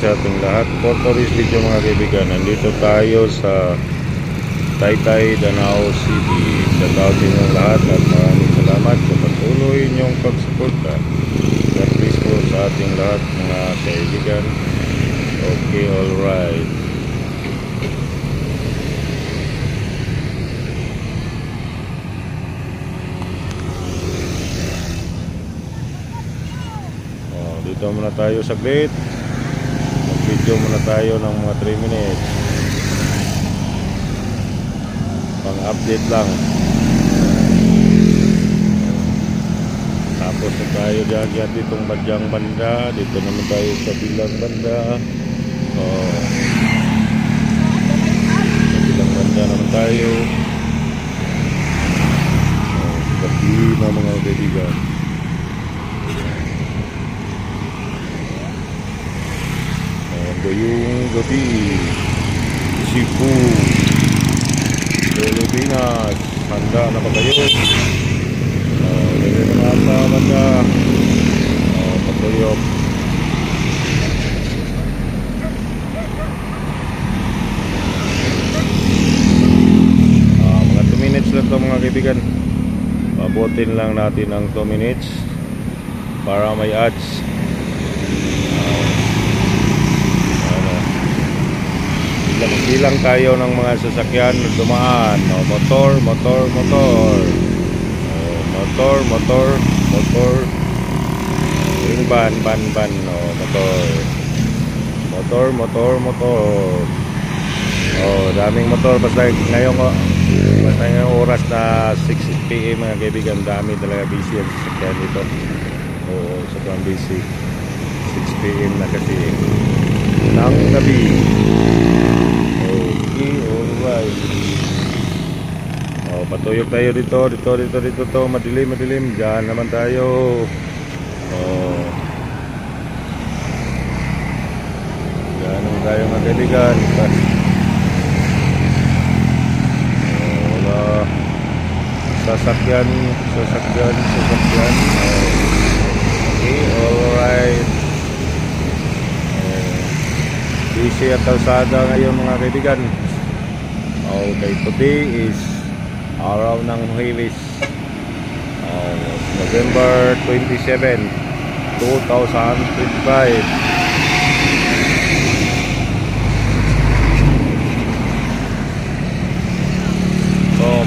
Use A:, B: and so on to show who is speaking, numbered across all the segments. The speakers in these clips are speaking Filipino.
A: sa ating lahat. For today's video mga kaibigan, nandito tayo sa Taytay, Danao City. Shout out sa inyong lahat at maraming salamat sa patuloy niyong pagsuporta. God bless po sa ating lahat mga kaibigan. Okay, alright. Dito muna tayo saglit. Mag-video muna tayo ng mga 3 minutes. Pang-update lang. Tapos na tayo dyan ditong badyang banda. Dito naman tayo sa bilang banda. Sa bilang banda naman tayo. Gabi na mga kaibigan. Ngayong gabi, Cebu, Pilipinas, handa na ba kayo? Lagay na nasa banda, patuyok. Mga 2 minutes lang ito mga kaibigan. Pabutin lang natin ang 2 minutes para may ads. Bilang tayo ng mga sasakyan na dumaan. Motor. Yung ban. Motor. Daming motor. Basta ngayong oras na 6 PM mga kaibigan, dami talaga busy ang sasakyan dito. Sobrang busy. 6 PM na kasi ng gabi. Okay, alright. Patuyok tayo dito to. Madilim. Diyan naman tayo. Diyan naman tayo mga kaibigan. Wala sasakyan. Okay, alright. Busy at kalsada ngayon mga kaibigan. Okay, today is araw ng Huwebes, November 27, 2025.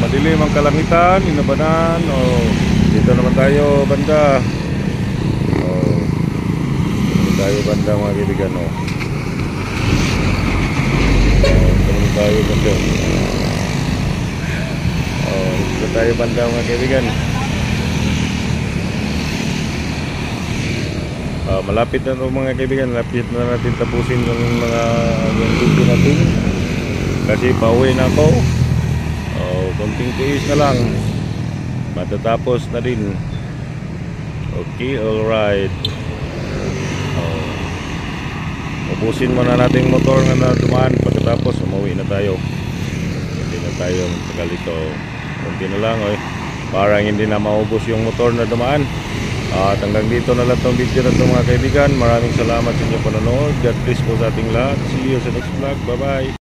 A: Madilim ang kalangitan, inabanan. Dito naman tayo banda. Dito tayo banda mga kaibigan. Tayo banda. Dito tayo banda mga kaibigan. Malapit na ito mga kaibigan. Malapit na natin tapusin yung mga video natin. Kasi pauwi na ako. Konting tiis na lang. Matatapos na din. Okay, alright. Ubusin muna natin motor na dumaan. Pagkatapos umuwi na tayo. Hindi na tayo magtagal ito. Kunti na lang parang hindi na maubos yung motor na dumaan. At hanggang dito na lang itong video na ito mga kaibigan. Maraming salamat sa inyong panonood. God bless po sa ating lahat. See you sa next vlog. Bye bye.